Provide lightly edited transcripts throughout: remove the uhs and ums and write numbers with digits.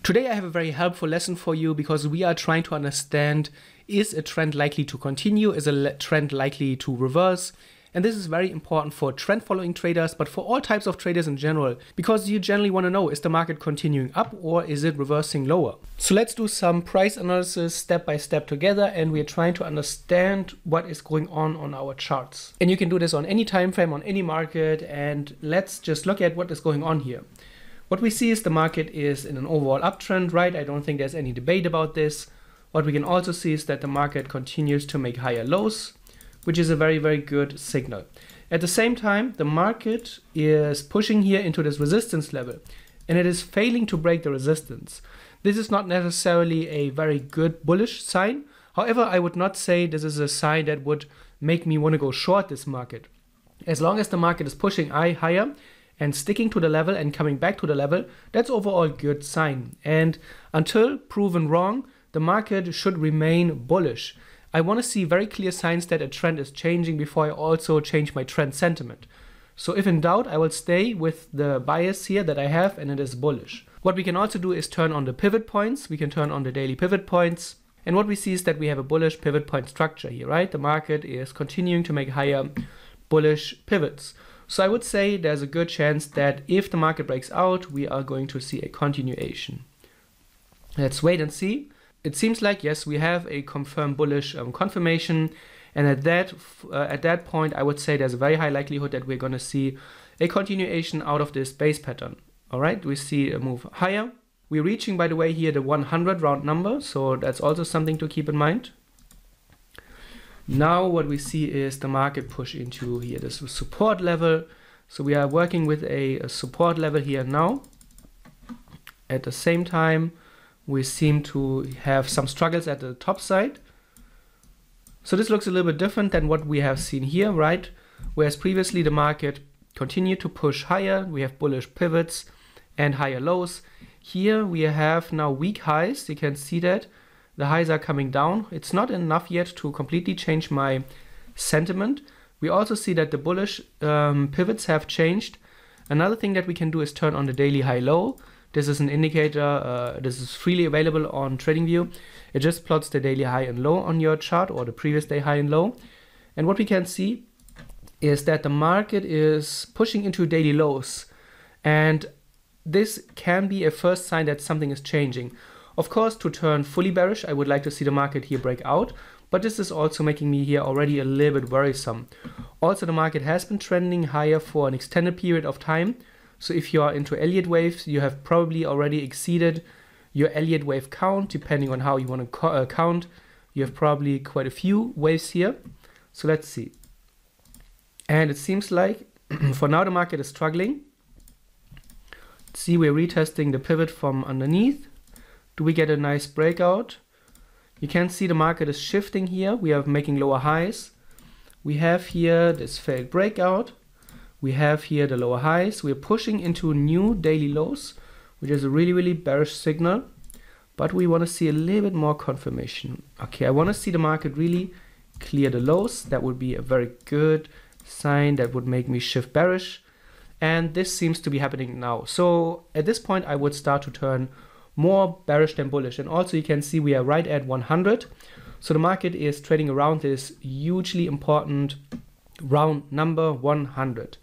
Today I have a very helpful lesson for you because we are trying to understand, is a trend likely to continue? Is a trend likely to reverse? And this is very important for trend following traders, but for all types of traders in general, because you generally want to know, is the market continuing up or is it reversing lower? So let's do some price analysis step by step together, and we're trying to understand what is going on our charts. And you can do this on any time frame, on any market, and let's just look at what is going on here. What we see is the market is in an overall uptrend, right? I don't think there's any debate about this. What we can also see is that the market continues to make higher lows, which is a very, very good signal. At the same time, the market is pushing here into this resistance level, and it is failing to break the resistance. This is not necessarily a very good bullish sign. However, I would not say this is a sign that would make me want to go short this market. As long as the market is pushing higher and sticking to the level and coming back to the level, that's overall a good sign. And until proven wrong, the market should remain bullish. I want to see very clear signs that a trend is changing before I also change my trend sentiment. So if in doubt, I will stay with the bias here that I have, and it is bullish. What we can also do is turn on the pivot points. We can turn on the daily pivot points. And what we see is that we have a bullish pivot point structure here, right? The market is continuing to make higher bullish pivots. So I would say there's a good chance that if the market breaks out, we are going to see a continuation. Let's wait and see. It seems like, yes, we have a confirmed bullish confirmation. And at that point, I would say there's a very high likelihood that we're going to see a continuation out of this base pattern. All right, we see a move higher. We're reaching, by the way, here the 100 round number. So that's also something to keep in mind. Now what we see is the market push into here this support level. So we are working with a support level here now. At the same time, we seem to have some struggles at the top side. So this looks a little bit different than what we have seen here, right? Whereas previously the market continued to push higher. We have bullish pivots and higher lows. Here we have now weak highs. You can see that. The highs are coming down. It's not enough yet to completely change my sentiment. We also see that the bullish pivots have changed. Another thing that we can do is turn on the daily high-low. This is an indicator. This is freely available on TradingView. It just plots the daily high and low on your chart, or the previous day high and low. And what we can see is that the market is pushing into daily lows. And this can be a first sign that something is changing. Of course, to turn fully bearish, I would like to see the market here break out, but this is also making me here already a little bit worrisome. Also, the market has been trending higher for an extended period of time. So if you are into Elliott waves, you have probably already exceeded your Elliott wave count, depending on how you want to count. You have probably quite a few waves here. So let's see. And it seems like for now the market is struggling. Let's see, we're retesting the pivot from underneath. Do we get a nice breakout? You can see the market is shifting here. We are making lower highs. We have here this failed breakout. We have here the lower highs. We're pushing into new daily lows, which is a really, really bearish signal. But we want to see a little bit more confirmation. Okay, I want to see the market really clear the lows. That would be a very good sign that would make me shift bearish. And this seems to be happening now. So at this point, I would start to turn more bearish than bullish. And also you can see we are right at 100. So the market is trading around this hugely important round number 100.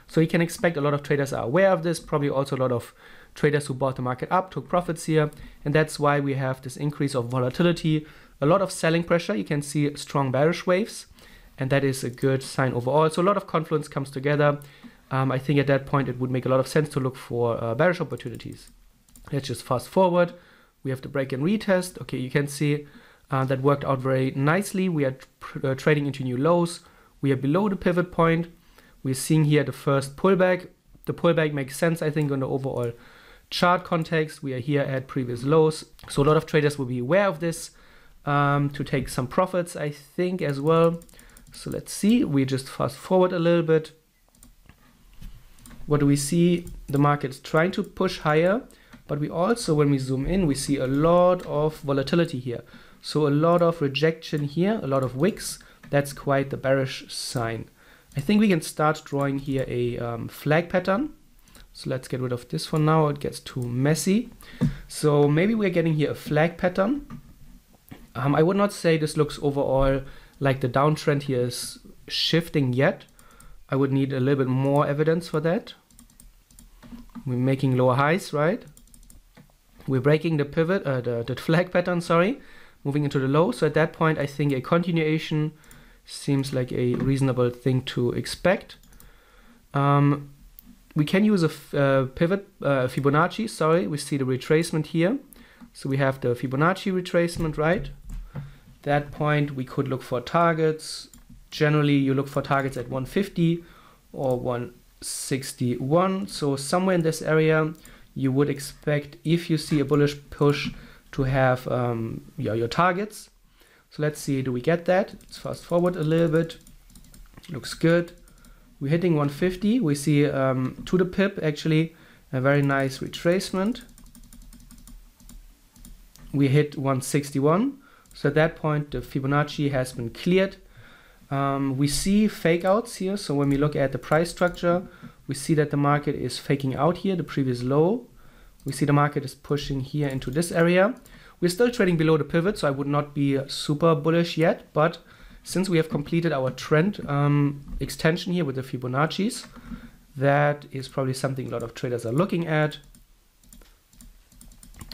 So you can expect a lot of traders are aware of this, probably also a lot of traders who bought the market up, took profits here. And that's why we have this increase of volatility, a lot of selling pressure. You can see strong bearish waves, and that is a good sign overall. So a lot of confluence comes together. I think at that point it would make a lot of sense to look for bearish opportunities. Let's just fast forward. We have the break and retest. Okay, you can see that worked out very nicely. We are trading into new lows. We are below the pivot point. We're seeing here the first pullback. The pullback makes sense, I think, on the overall chart context. We are here at previous lows. So a lot of traders will be aware of this to take some profits, I think, as well. So let's see. We just fast forward a little bit. What do we see? The market is trying to push higher. But we also, when we zoom in, we see a lot of volatility here. So a lot of rejection here, a lot of wicks. That's quite the bearish sign. I think we can start drawing here a flag pattern. So let's get rid of this for now. It gets too messy. So maybe we're getting here a flag pattern. I would not say this looks overall like the downtrend here is shifting yet. I would need a little bit more evidence for that. We're making lower highs, right? We're breaking the pivot, the flag pattern, sorry, moving into the low. So at that point, I think a continuation seems like a reasonable thing to expect. We can use a Fibonacci, sorry. We see the retracement here. So we have the Fibonacci retracement, right? That point, we could look for targets. Generally, you look for targets at 150 or 161. So somewhere in this area, you would expect, if you see a bullish push, to have your targets. So let's see, do we get that? Let's fast forward a little bit. Looks good. We're hitting 150. We see to the pip, actually, a very nice retracement. We hit 161. So at that point, the Fibonacci has been cleared. We see fake outs here. So when we look at the price structure, we see that the market is faking out here, the previous low. We see the market is pushing here into this area. We're still trading below the pivot, so I would not be super bullish yet. But since we have completed our trend extension here with the Fibonaccis, that is probably something a lot of traders are looking at.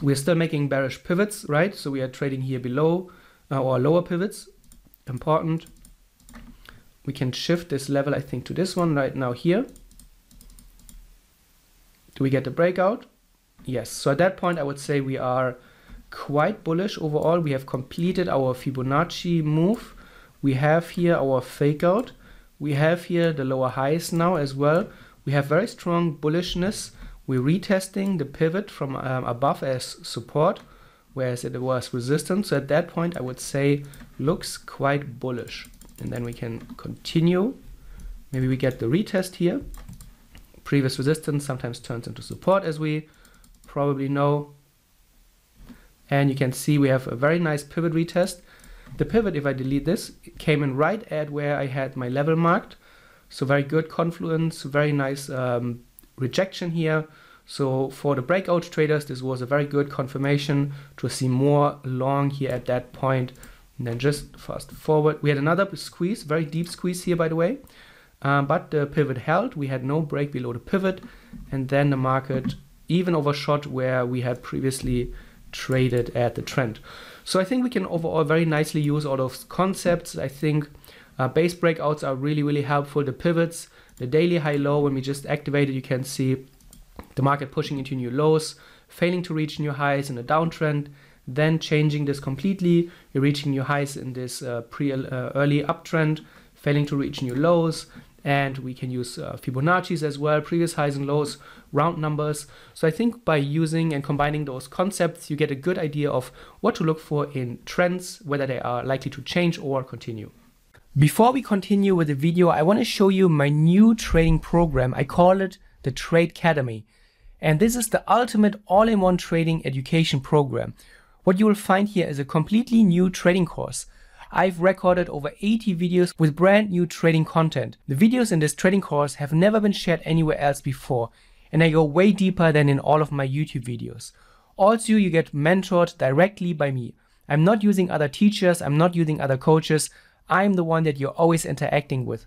We're still making bearish pivots, right? So we are trading here below or lower pivots. Important. We can shift this level, I think, to this one right now here. Do we get the breakout? Yes. So at that point, I would say we are quite bullish overall. We have completed our Fibonacci move. We have here our fake out. We have here the lower highs now as well. We have very strong bullishness. We're retesting the pivot from above as support, whereas it was resistance. So at that point, I would say looks quite bullish. And then we can continue. Maybe we get the retest here. Previous resistance sometimes turns into support, as we probably know. And you can see we have a very nice pivot retest. The pivot, if I delete this, came in right at where I had my level marked. So very good confluence, very nice rejection here. So for the breakout traders, this was a very good confirmation to see more long here at that point. And then just fast forward. We had another squeeze, very deep squeeze here, by the way. But the pivot held. We had no break below the pivot. And then the market even overshot where we had previously traded at the trend. So I think we can overall very nicely use all those concepts. I think base breakouts are really, really helpful. The pivots, the daily high-low, when we just activate it, you can see the market pushing into new lows, failing to reach new highs in a downtrend, then changing this completely. You're reaching new highs in this early uptrend, failing to reach new lows. And we can use Fibonacci's as well, previous highs and lows, round numbers. So I think by using and combining those concepts, you get a good idea of what to look for in trends, whether they are likely to change or continue. Before we continue with the video, I want to show you my new trading program. I call it the Tracademy. And this is the ultimate all-in-one trading education program. What you will find here is a completely new trading course. I've recorded over 80 videos with brand new trading content. The videos in this trading course have never been shared anywhere else before, and I go way deeper than in all of my YouTube videos. Also, you get mentored directly by me. I'm not using other teachers, I'm not using other coaches, I'm the one that you're always interacting with.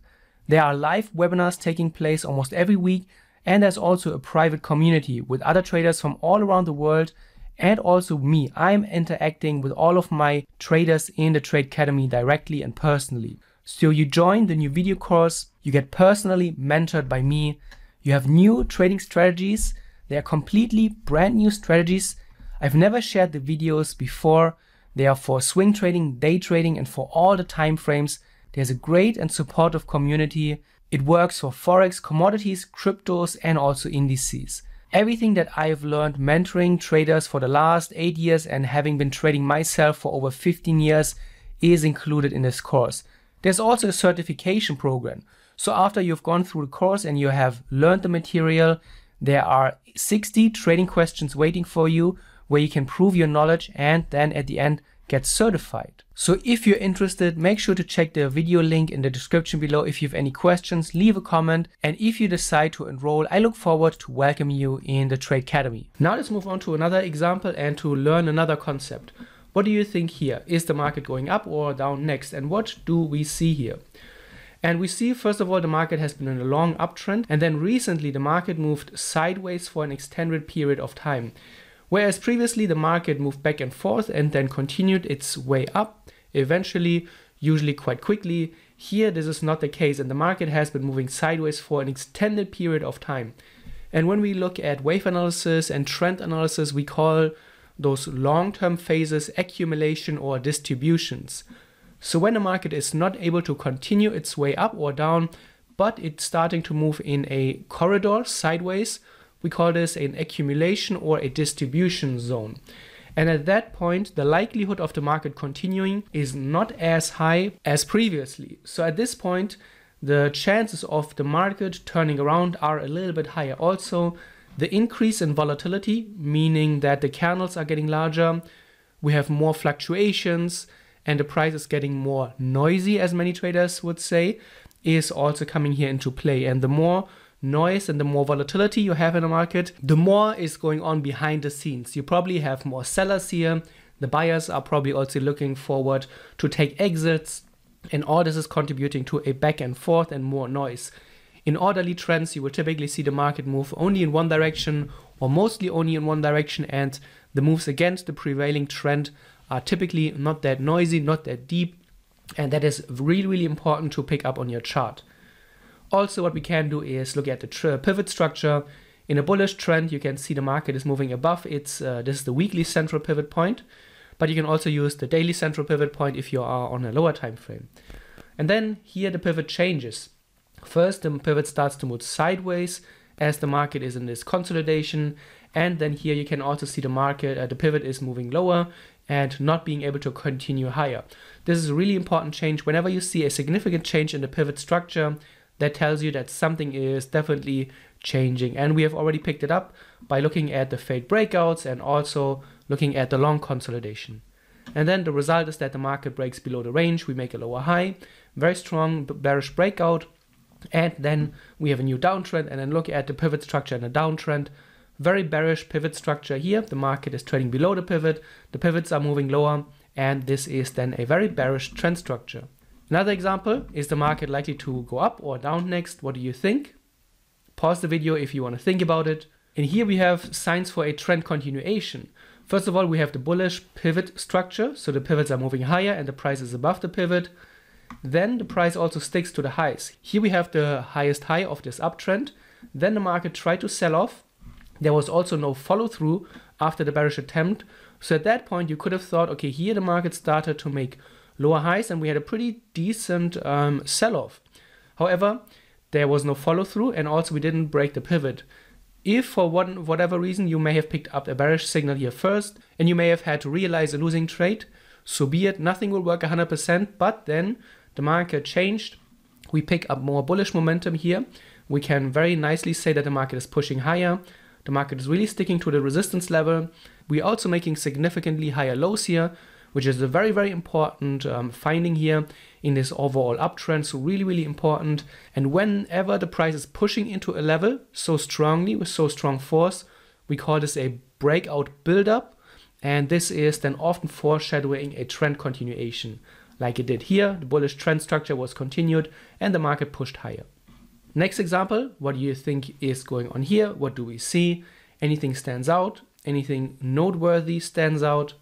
There are live webinars taking place almost every week, and there's also a private community with other traders from all around the world. And also me, I'm interacting with all of my traders in the Tracademy directly and personally. So you join the new video course, you get personally mentored by me, you have new trading strategies, they are completely brand new strategies. I've never shared the videos before, they are for swing trading, day trading, and for all the time frames. There's a great and supportive community. It works for Forex, commodities, cryptos, and also indices. Everything that I've learned mentoring traders for the last 8 years and having been trading myself for over 15 years is included in this course. There's also a certification program. So after you've gone through the course and you have learned the material, there are 60 trading questions waiting for you where you can prove your knowledge and then at the end get certified. So if you're interested, make sure to check the video link in the description below. If you have any questions, leave a comment. And if you decide to enroll, I look forward to welcoming you in the Tracademy. Now let's move on to another example and to learn another concept. What do you think here? Is the market going up or down next? And what do we see here? And we see, first of all, the market has been in a long uptrend, and then recently the market moved sideways for an extended period of time. Whereas previously the market moved back and forth and then continued its way up, eventually, usually quite quickly. Here this is not the case, and the market has been moving sideways for an extended period of time. And when we look at wave analysis and trend analysis, we call those long-term phases accumulation or distributions. So when the market is not able to continue its way up or down, but it's starting to move in a corridor sideways, we call this an accumulation or a distribution zone. And at that point, the likelihood of the market continuing is not as high as previously. So at this point, the chances of the market turning around are a little bit higher. Also, the increase in volatility, meaning that the candles are getting larger, we have more fluctuations, and the price is getting more noisy, as many traders would say, is also coming here into play. And the more noise and the more volatility you have in the market, the more is going on behind the scenes. You probably have more sellers here. The buyers are probably also looking forward to take exits, and all this is contributing to a back and forth and more noise. In orderly trends, you will typically see the market move only in one direction or mostly only in one direction, and the moves against the prevailing trend are typically not that noisy, not that deep, and that is really, really important to pick up on your chart. Also, what we can do is look at the pivot structure. In a bullish trend, you can see the market is moving above its, this is the weekly central pivot point, but you can also use the daily central pivot point if you are on a lower time frame. And then here the pivot changes. First, the pivot starts to move sideways as the market is in this consolidation, and then here you can also see the market, the pivot is moving lower and not being able to continue higher. This is a really important change. Whenever you see a significant change in the pivot structure, that tells you that something is definitely changing. And we have already picked it up by looking at the failed breakouts and also looking at the long consolidation. And then the result is that the market breaks below the range. We make a lower high, very strong bearish breakout. And then we have a new downtrend, and then look at the pivot structure and the downtrend. Very bearish pivot structure here. The market is trading below the pivot. The pivots are moving lower, and this is then a very bearish trend structure. Another example, is the market likely to go up or down next? What do you think? Pause the video if you want to think about it. And here we have signs for a trend continuation. First of all, we have the bullish pivot structure. So the pivots are moving higher and the price is above the pivot. Then the price also sticks to the highs. Here we have the highest high of this uptrend. Then the market tried to sell off. There was also no follow through after the bearish attempt. So at that point, you could have thought, okay, here the market started to make lower highs and we had a pretty decent sell-off. However, there was no follow-through, and also we didn't break the pivot. If for whatever reason you may have picked up a bearish signal here first and you may have had to realize a losing trade, so be it, nothing will work 100%, but then the market changed. We pick up more bullish momentum here. We can very nicely say that the market is pushing higher. The market is really sticking to the resistance level. We're also making significantly higher lows here, which is a very, very important finding here in this overall uptrend. So really, really important. And whenever the price is pushing into a level so strongly, with so strong force, we call this a breakout buildup. And this is then often foreshadowing a trend continuation. Like it did here, the bullish trend structure was continued and the market pushed higher. Next example, what do you think is going on here? What do we see? Anything stands out? Anything noteworthy stands out?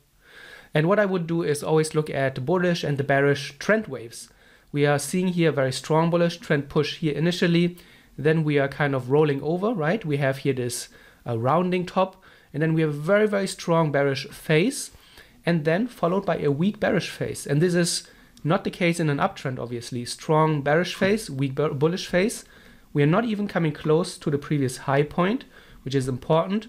And what I would do is always look at the bullish and the bearish trend waves. We are seeing here a very strong bullish trend push here initially. Then we are kind of rolling over, right? We have here this rounding top. And then we have a very, very strong bearish phase. And then followed by a weak bearish phase. And this is not the case in an uptrend, obviously. Strong bearish phase, weak bullish phase. We are not even coming close to the previous high point, which is important.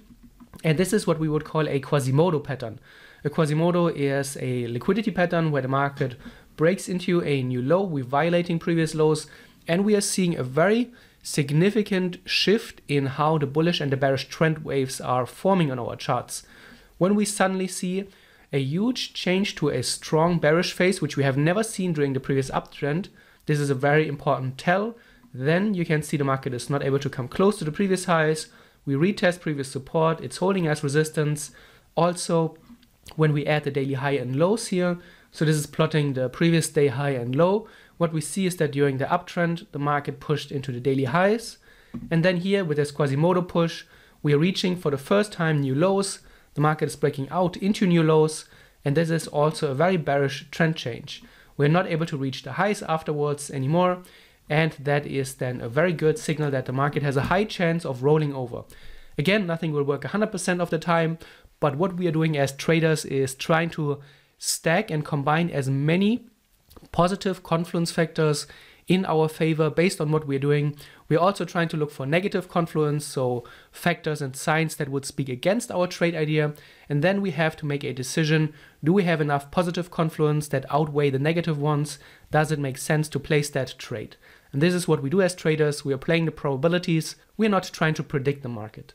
And this is what we would call a Quasimodo pattern. A Quasimodo is a liquidity pattern where the market breaks into a new low. We're violating previous lows, and we are seeing a very significant shift in how the bullish and the bearish trend waves are forming on our charts. When we suddenly see a huge change to a strong bearish phase, which we have never seen during the previous uptrend, this is a very important tell. Then you can see the market is not able to come close to the previous highs. We retest previous support, it's holding as resistance. Also, when we add the daily high and lows here, so this is plotting the previous day high and low, what we see is that during the uptrend, the market pushed into the daily highs. And then here with this Quasimodo push, we are reaching for the first time new lows. The market is breaking out into new lows. And this is also a very bearish trend change. We're not able to reach the highs afterwards anymore. And that is then a very good signal that the market has a high chance of rolling over. Again, nothing will work 100% of the time, but what we are doing as traders is trying to stack and combine as many positive confluence factors in our favor based on what we're doing. We're also trying to look for negative confluence, so factors and signs that would speak against our trade idea. And then we have to make a decision. Do we have enough positive confluence that outweigh the negative ones? Does it make sense to place that trade? And this is what we do as traders. We are playing the probabilities. We're not trying to predict the market.